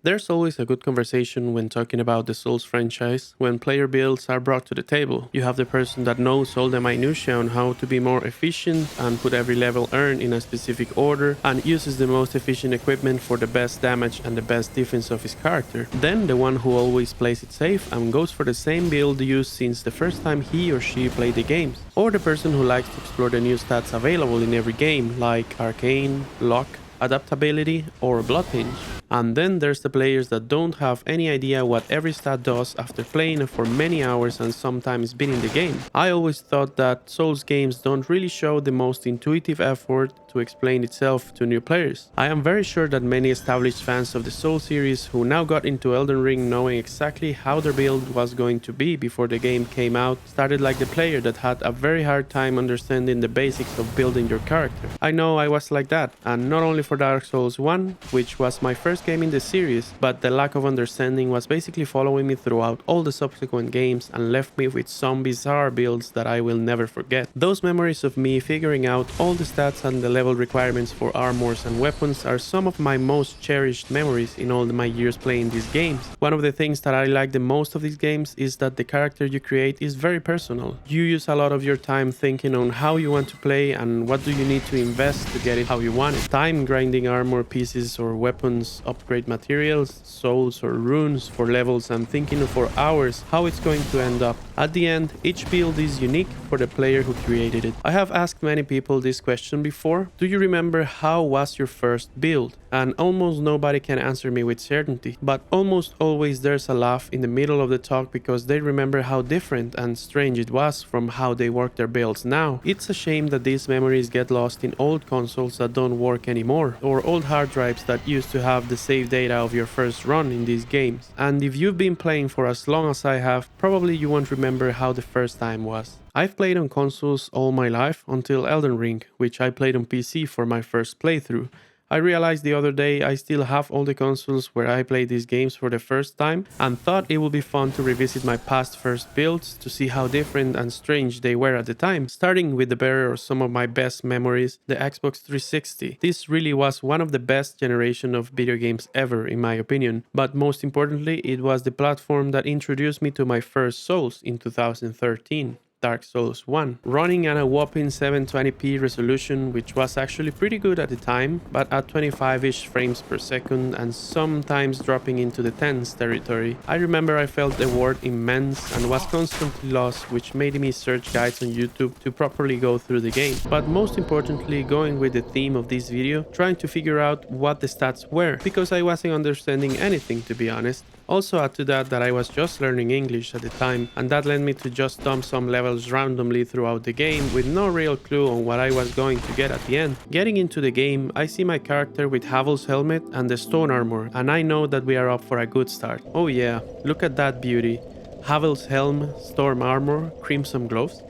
There's always a good conversation when talking about the Souls franchise when player builds are brought to the table. You have the person that knows all the minutiae on how to be more efficient and put every level earned in a specific order and uses the most efficient equipment for the best damage and the best defense of his character. Then the one who always plays it safe and goes for the same build used since the first time he or she played the games. Or the person who likes to explore the new stats available in every game like Arcane, Luck, Adaptability, or Bloodhinge. And then there's the players that don't have any idea what every stat does after playing for many hours and sometimes beating the game. I always thought that Souls games don't really show the most intuitive effort to explain itself to new players. I am very sure that many established fans of the Souls series who now got into Elden Ring knowing exactly how their build was going to be before the game came out started like the player that had a very hard time understanding the basics of building your character. I know I was like that, and not only for Dark Souls 1, which was my first game in the series, but the lack of understanding was basically following me throughout all the subsequent games and left me with some bizarre builds that I will never forget. Those memories of me figuring out all the stats and the level requirements for armors and weapons are some of my most cherished memories in all my years playing these games. One of the things that I like the most of these games is that the character you create is very personal. You use a lot of your time thinking on how you want to play and what do you need to invest to get it how you want it. Time grinding armor pieces or weapons, upgrade materials, souls or runes for levels and thinking for hours how it's going to end up. At the end, each build is unique for the player who created it. I have asked many people this question before. Do you remember how was your first build? And almost nobody can answer me with certainty, but almost always there's a laugh in the middle of the talk because they remember how different and strange it was from how they work their builds now. It's a shame that these memories get lost in old consoles that don't work anymore, or old hard drives that used to have the save data of your first run in these games. And if you've been playing for as long as I have, probably you won't remember how the first time was. I've played on consoles all my life until Elden Ring, which I played on PC for my first playthrough. I realized the other day I still have all the consoles where I played these games for the first time and thought it would be fun to revisit my past first builds to see how different and strange they were at the time, starting with the better or some of my best memories, the Xbox 360. This really was one of the best generation of video games ever in my opinion, but most importantly it was the platform that introduced me to my first Souls in 2013. Dark Souls 1, running at a whopping 720p resolution, which was actually pretty good at the time, but at 25-ish frames per second and sometimes dropping into the tens territory. I remember I felt the word immense and was constantly lost, which made me search guides on YouTube to properly go through the game. But most importantly, going with the theme of this video, trying to figure out what the stats were, because I wasn't understanding anything to be honest. Also add to that I was just learning English at the time, and that led me to just dump some levels randomly throughout the game with no real clue on what I was going to get at the end. Getting into the game, I see my character with Havel's helmet and the stone armor, and I know that we are up for a good start. Oh yeah, look at that beauty. Havel's helm, storm armor, crimson gloves.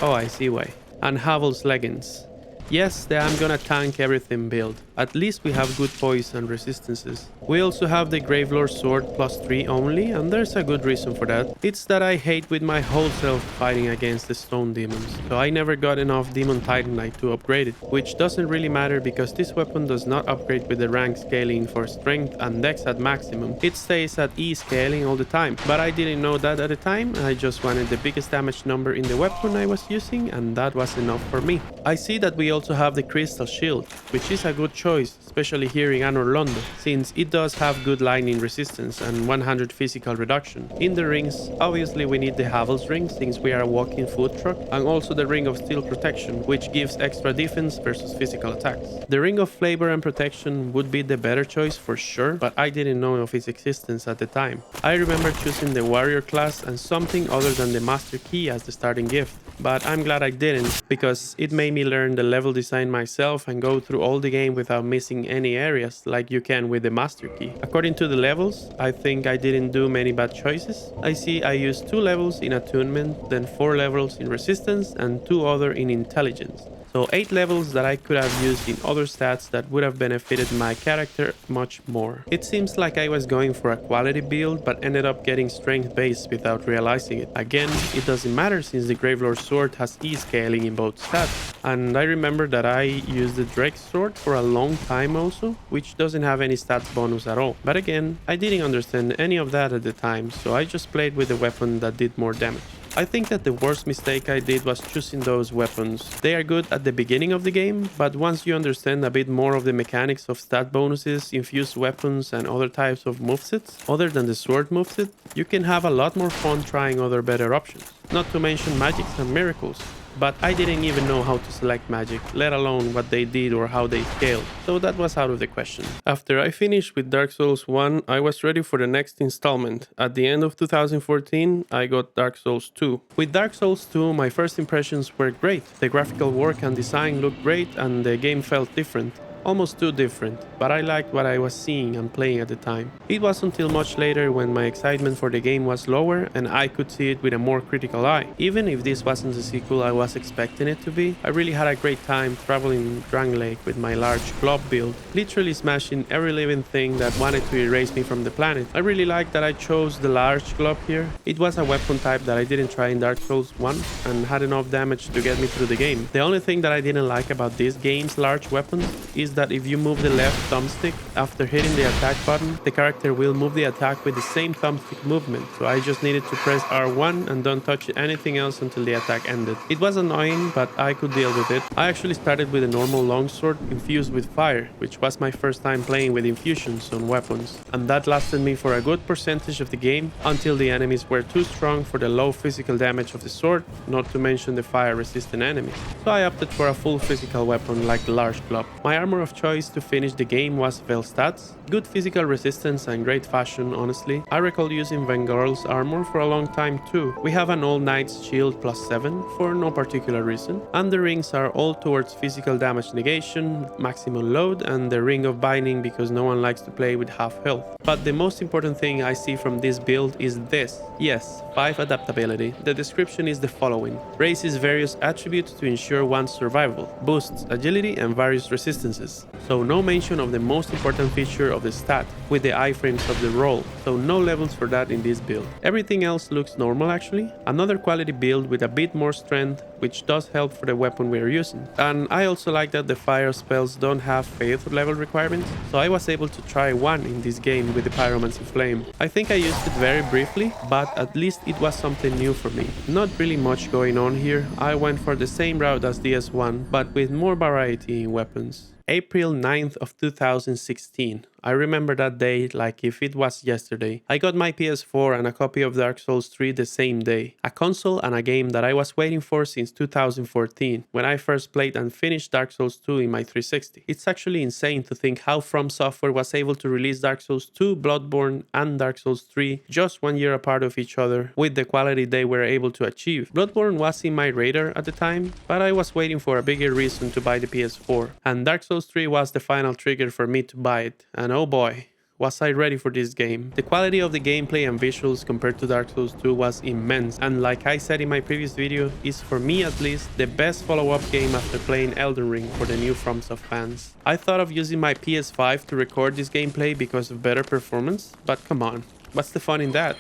Oh, I see why. And Havel's leggings. Yes, the I'm gonna tank everything build. At least we have good poison resistances. We also have the Gravelord sword +3 only, and there's a good reason for that. It's that I hate with my whole self fighting against the stone demons, so I never got enough Demon Titanite to upgrade it, which doesn't really matter because this weapon does not upgrade with the rank scaling for strength and dex at maximum. It stays at E scaling all the time, but I didn't know that at the time. I just wanted the biggest damage number in the weapon I was using, and that was enough for me. I see that we also have the Crystal Shield, which is a good choice, especially here in Anor Londo, since it does have good lightning resistance and 100 physical reduction. In the rings, obviously we need the Havel's ring since we are a walking food truck, and also the Ring of Steel Protection, which gives extra defense versus physical attacks. The Ring of Flavor and Protection would be the better choice for sure, but I didn't know of its existence at the time. I remember choosing the Warrior class and something other than the Master Key as the starting gift, but I'm glad I didn't, because it made me learn the level design myself and go through all the game without missing any areas like you can with the Master Key. According to the levels, I think I didn't do many bad choices. I see I used 2 levels in Attunement, then 4 levels in Resistance and 2 other in Intelligence. So 8 levels that I could have used in other stats that would have benefited my character much more. It seems like I was going for a quality build but ended up getting strength based without realizing it. Again, it doesn't matter since the Gravelord sword has E scaling in both stats. And I remember that I used the Drake sword for a long time also, which doesn't have any stats bonus at all. But again, I didn't understand any of that at the time, so I just played with the weapon that did more damage. I think that the worst mistake I did was choosing those weapons. They are good at the beginning of the game, but once you understand a bit more of the mechanics of stat bonuses, infused weapons and other types of movesets, other than the sword moveset, you can have a lot more fun trying other better options. Not to mention magics and miracles. But I didn't even know how to select magic, let alone what they did or how they scaled, so that was out of the question. After I finished with Dark Souls 1, I was ready for the next installment. At the end of 2014, I got Dark Souls 2. With Dark Souls 2, my first impressions were great. The graphical work and design looked great and the game felt different. Almost too different, but I liked what I was seeing and playing at the time. It was until much later when my excitement for the game was lower and I could see it with a more critical eye. Even if this wasn't the sequel I was expecting it to be, I really had a great time traveling Drang Lake with my large glob build, literally smashing every living thing that wanted to erase me from the planet. I really liked that I chose the large glob here. It was a weapon type that I didn't try in Dark Souls 1 and had enough damage to get me through the game. The only thing that I didn't like about this game's large weapons is that if you move the left thumbstick after hitting the attack button, the character will move the attack with the same thumbstick movement, so I just needed to press R1 and don't touch anything else until the attack ended. It was annoying, but I could deal with it. I actually started with a normal longsword infused with fire, which was my first time playing with infusions on weapons, and that lasted me for a good percentage of the game until the enemies were too strong for the low physical damage of the sword, not to mention the fire resistant enemies. So I opted for a full physical weapon like the large club. My armor of choice to finish the game was Velstats. Good physical resistance and great fashion, honestly. I recall using Vengirl's armor for a long time too. We have an All Knight's shield +7 for no particular reason, and the rings are all towards physical damage negation, maximum load, and the ring of binding because no one likes to play with half health. But the most important thing I see from this build is this. Yes, 5 adaptability. The description is the following. Raises various attributes to ensure one's survival, boosts agility and various resistances. So no mention of the most important feature of the stat, with the iframes of the roll, so no levels for that in this build. Everything else looks normal actually. Another quality build with a bit more strength, which does help for the weapon we're using. And I also like that the fire spells don't have faith level requirements, so I was able to try one in this game with the Pyromancy Flame. I think I used it very briefly, but at least it was something new for me. Not really much going on here. I went for the same route as DS1, but with more variety in weapons. April 9th of 2016. I remember that day like if it was yesterday. I got my PS4 and a copy of Dark Souls 3 the same day. A console and a game that I was waiting for since 2014, when I first played and finished Dark Souls 2 in my 360. It's actually insane to think how From Software was able to release Dark Souls 2, Bloodborne, and Dark Souls 3 just 1 year apart of each other with the quality they were able to achieve. Bloodborne was in my radar at the time, but I was waiting for a bigger reason to buy the PS4. And Dark Souls 3 was the final trigger for me to buy it, and oh boy, was I ready for this game. The quality of the gameplay and visuals compared to Dark Souls 2 was immense, and like I said in my previous video, is for me at least the best follow-up game after playing Elden Ring for the new FromSoft fans. I thought of using my PS5 to record this gameplay because of better performance, but come on. What's the fun in that?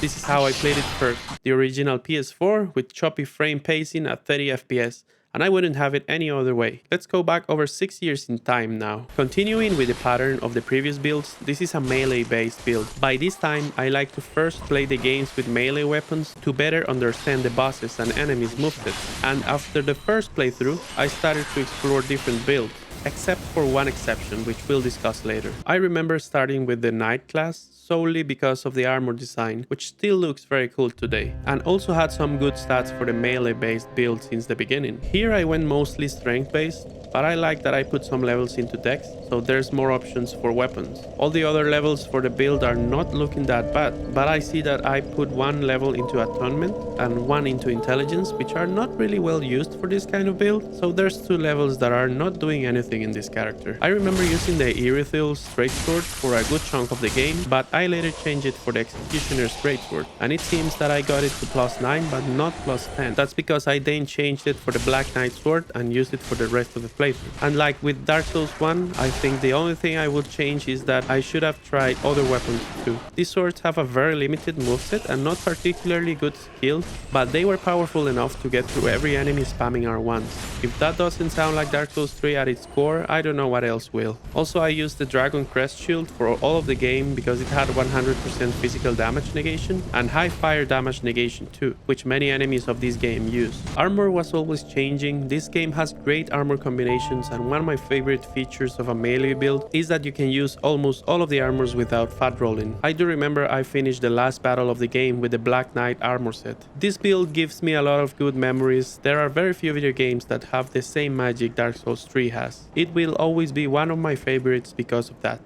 This is how I played it first. The original PS4 with choppy frame pacing at 30 FPS. And I wouldn't have it any other way. Let's go back over 6 years in time now. Continuing with the pattern of the previous builds, this is a melee based build. By this time, I like to first play the games with melee weapons to better understand the bosses and enemies' movesets. And after the first playthrough, I started to explore different builds. Except for one exception, which we'll discuss later. I remember starting with the Knight class solely because of the armor design, which still looks very cool today, and also had some good stats for the melee-based build since the beginning. Here I went mostly strength-based, but I like that I put some levels into dex, so there's more options for weapons. All the other levels for the build are not looking that bad, but I see that I put one level into Atonement and one into Intelligence, which are not really well used for this kind of build, so there's two levels that are not doing anything in this character. I remember using the Irithil's Greatsword for a good chunk of the game, but I later changed it for the Executioner's Greatsword, and it seems that I got it to +9 but not +10. That's because I then changed it for the Black Knight Sword and used it for the rest of the playthrough. And like with Dark Souls 1, I think the only thing I would change is that I should have tried other weapons too. These swords have a very limited moveset and not particularly good skills, but they were powerful enough to get through every enemy spamming R1s. If that doesn't sound like Dark Souls 3 at its core, I don't know what else will. Also, I used the Dragon Crest Shield for all of the game because it had 100% physical damage negation and high fire damage negation too, which many enemies of this game use. Armor was always changing. This game has great armor combinations, and one of my favorite features of a melee build is that you can use almost all of the armors without fat rolling. I do remember I finished the last battle of the game with the Black Knight armor set. This build gives me a lot of good memories. There are very few video games that have the same magic Dark Souls 3 has. It will always be one of my favorites because of that.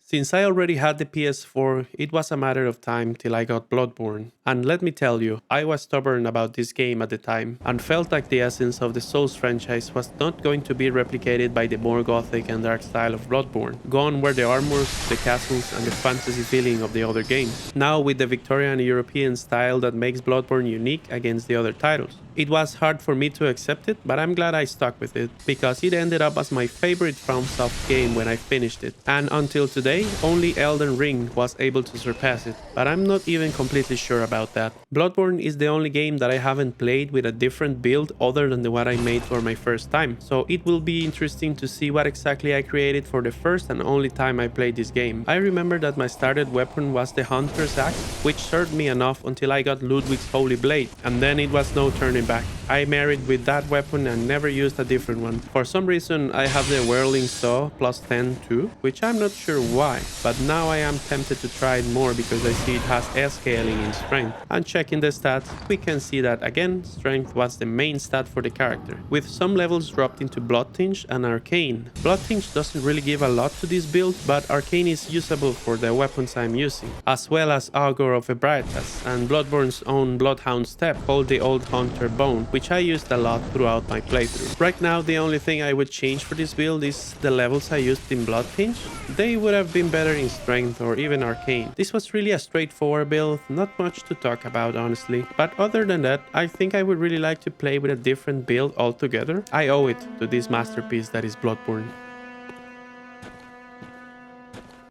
Since I already had the PS4, it was a matter of time till I got Bloodborne. And let me tell you, I was stubborn about this game at the time and felt like the essence of the Souls franchise was not going to be replicated by the more gothic and dark style of Bloodborne. Gone were the armors, the castles, and the fantasy feeling of the other games. Now with the Victorian European style that makes Bloodborne unique against the other titles. It was hard for me to accept it, but I'm glad I stuck with it, because it ended up as my favorite FromSoft game when I finished it. And until today, only Elden Ring was able to surpass it, but I'm not even completely sure about that. Bloodborne is the only game that I haven't played with a different build other than the one I made for my first time, so it will be interesting to see what exactly I created for the first and only time I played this game. I remember that my started weapon was the Hunter's Axe, which served me enough until I got Ludwig's Holy Blade, and then it was no turning back. I married with that weapon and never used a different one. For some reason, I have the Whirling Saw +10 too, which I'm not sure why, but now I am tempted to try it more because I see it has S scaling in strength. And checking the stats, we can see that again, strength was the main stat for the character, with some levels dropped into Blood Tinge and Arcane. Blood Tinge doesn't really give a lot to this build, but Arcane is usable for the weapons I'm using, as well as Augur of Ebrietas and Bloodborne's own Bloodhound Step called the Old Hunter Bone, which I used a lot throughout my playthrough. Right now, the only thing I would change for this build is the levels I used in Blood Tinge. They would have been better in Strength or even Arcane. This was really a straightforward build, not much to talk about honestly, but other than that, I think I would really like to play with a different build altogether. I owe it to this masterpiece that is Bloodborne.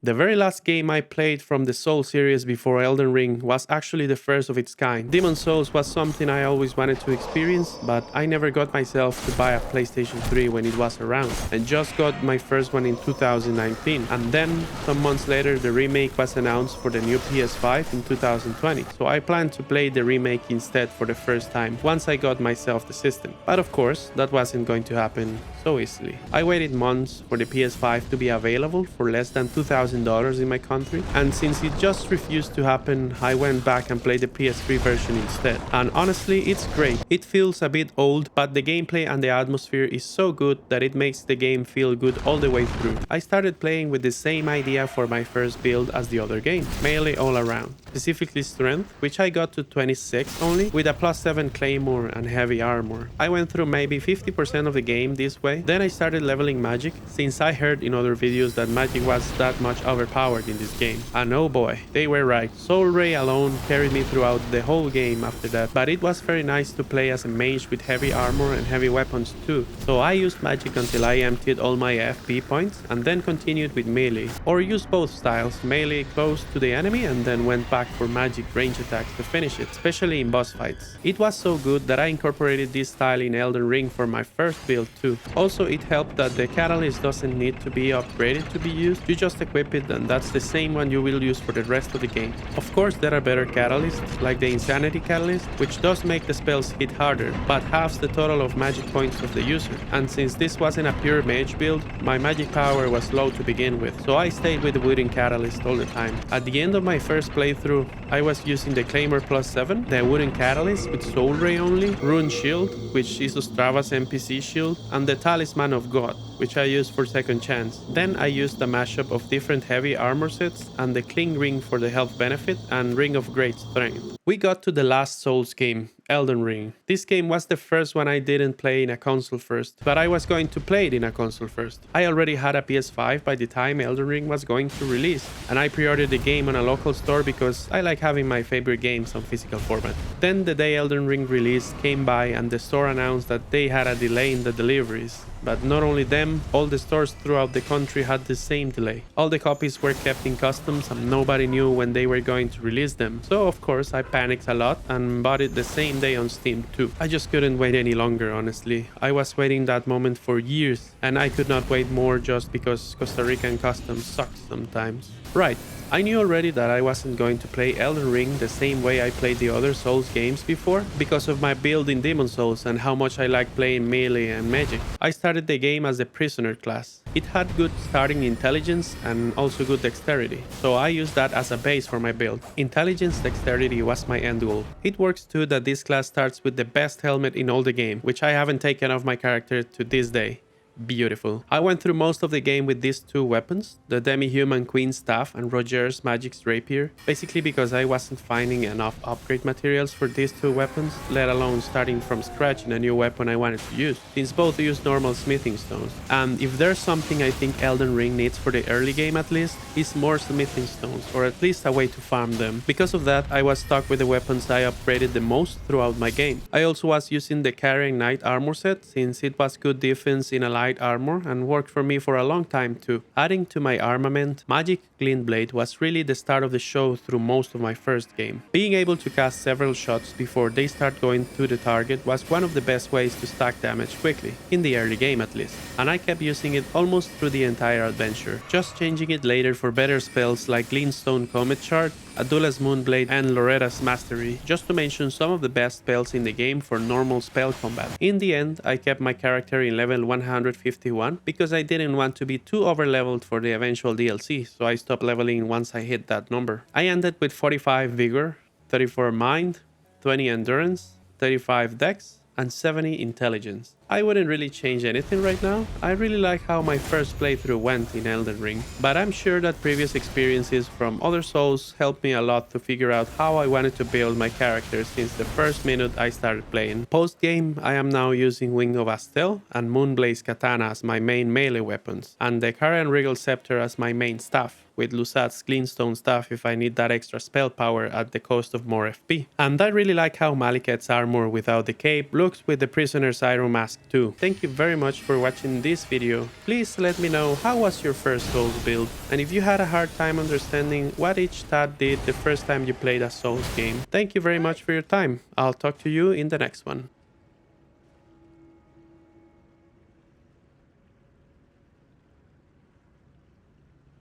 The very last game I played from the Souls series before Elden Ring was actually the first of its kind. Demon's Souls was something I always wanted to experience, but I never got myself to buy a PlayStation 3 when it was around, and just got my first one in 2019. And then, some months later, the remake was announced for the new PS5 in 2020, so I planned to play the remake instead for the first time once I got myself the system. But of course, that wasn't going to happen so easily. I waited months for the PS5 to be available for less than $2,000 in my country, and since it just refused to happen, I went back and played the PS3 version instead. And honestly, it's great. It feels a bit old, but the gameplay and the atmosphere is so good that it makes the game feel good all the way through. I started playing with the same idea for my first build as the other game, melee all around, specifically strength, which I got to 26 only, with a +7 claymore and heavy armor. I went through maybe 50% of the game this way. Then I started leveling magic, since I heard in other videos that magic was that much overpowered in this game. And oh boy, they were right. Soul Ray alone carried me throughout the whole game after that, but it was very nice to play as a mage with heavy armor and heavy weapons too. So I used magic until I emptied all my FP points and then continued with melee, or used both styles, melee close to the enemy and then went back for magic range attacks to finish it, especially in boss fights. It was so good that I incorporated this style in Elden Ring for my first build too. Also, it helped that the catalyst doesn't need to be upgraded to be used. You just equip it and that's the same one you will use for the rest of the game. Of course, there are better catalysts, like the Insanity Catalyst, which does make the spells hit harder, but halves the total of magic points of the user. And since this wasn't a pure mage build, my magic power was low to begin with, so I stayed with the Wooden Catalyst all the time. At the end of my first playthrough, through. I was using the Claymore plus 7, the Wooden Catalyst with Soul Ray only, Rune Shield, which is Ostrava's NPC shield, and the Talisman of God, which I used for second chance. Then I used a mashup of different heavy armor sets and the Cling Ring for the health benefit and Ring of Great Strength. We got to the last Souls game, Elden Ring. This game was the first one I didn't play in a console first, but I was going to play it in a console first. I already had a PS5 by the time Elden Ring was going to release, and I pre-ordered the game on a local store because I like having my favorite games on physical format. Then the day Elden Ring release came by and the store announced that they had a delay in the deliveries. But not only them, all the stores throughout the country had the same delay. All the copies were kept in customs and nobody knew when they were going to release them. So of course I panicked a lot and bought it the same day on Steam too. I just couldn't wait any longer, honestly. I was waiting that moment for years and I could not wait more just because Costa Rican customs sucks sometimes. Right. I knew already that I wasn't going to play Elden Ring the same way I played the other Souls games before because of my build in Demon Souls and how much I like playing melee and magic. I started the game as the prisoner class. It had good starting intelligence and also good dexterity, so I used that as a base for my build. Intelligence dexterity was my end goal. It works too that this class starts with the best helmet in all the game, which I haven't taken off my character to this day. Beautiful. I went through most of the game with these two weapons, the Demi-Human Queen's Staff and Roger's Magic's Rapier, basically because I wasn't finding enough upgrade materials for these two weapons, let alone starting from scratch in a new weapon I wanted to use, since both use normal smithing stones. And if there's something I think Elden Ring needs for the early game at least, is more smithing stones, or at least a way to farm them. Because of that, I was stuck with the weapons I upgraded the most throughout my game. I also was using the Carrying Knight armor set, since it was good defense in a light armor and worked for me for a long time too. Adding to my armament, Magic Glintblade was really the start of the show through most of my first game. Being able to cast several shots before they start going to the target was one of the best ways to stack damage quickly, in the early game at least, and I kept using it almost through the entire adventure, just changing it later for better spells like Glintstone Comet Shard, Adula's Moonblade and Loretta's Mastery, just to mention some of the best spells in the game for normal spell combat. In the end, I kept my character in level 151 because I didn't want to be too overleveled for the eventual DLC, so I stopped leveling once I hit that number. I ended with 45 Vigor, 34 Mind, 20 Endurance, 35 Dex, and 70 Intelligence. I wouldn't really change anything right now. I really like how my first playthrough went in Elden Ring, but I'm sure that previous experiences from other Souls helped me a lot to figure out how I wanted to build my character since the first minute I started playing. Post-game, I am now using Wing of Astel and Moonblaze Katana as my main melee weapons, and the Karian Regal Scepter as my main staff, with Lusat's Glintstone Staff if I need that extra spell power at the cost of more FP. And I really like how Maliket's armor without the cape looks with the Prisoner's Iron Mask too. Thank you very much for watching this video. Please let me know how was your first Souls build, and if you had a hard time understanding what each stat did the first time you played a Souls game. Thank you very much for your time. I'll talk to you in the next one.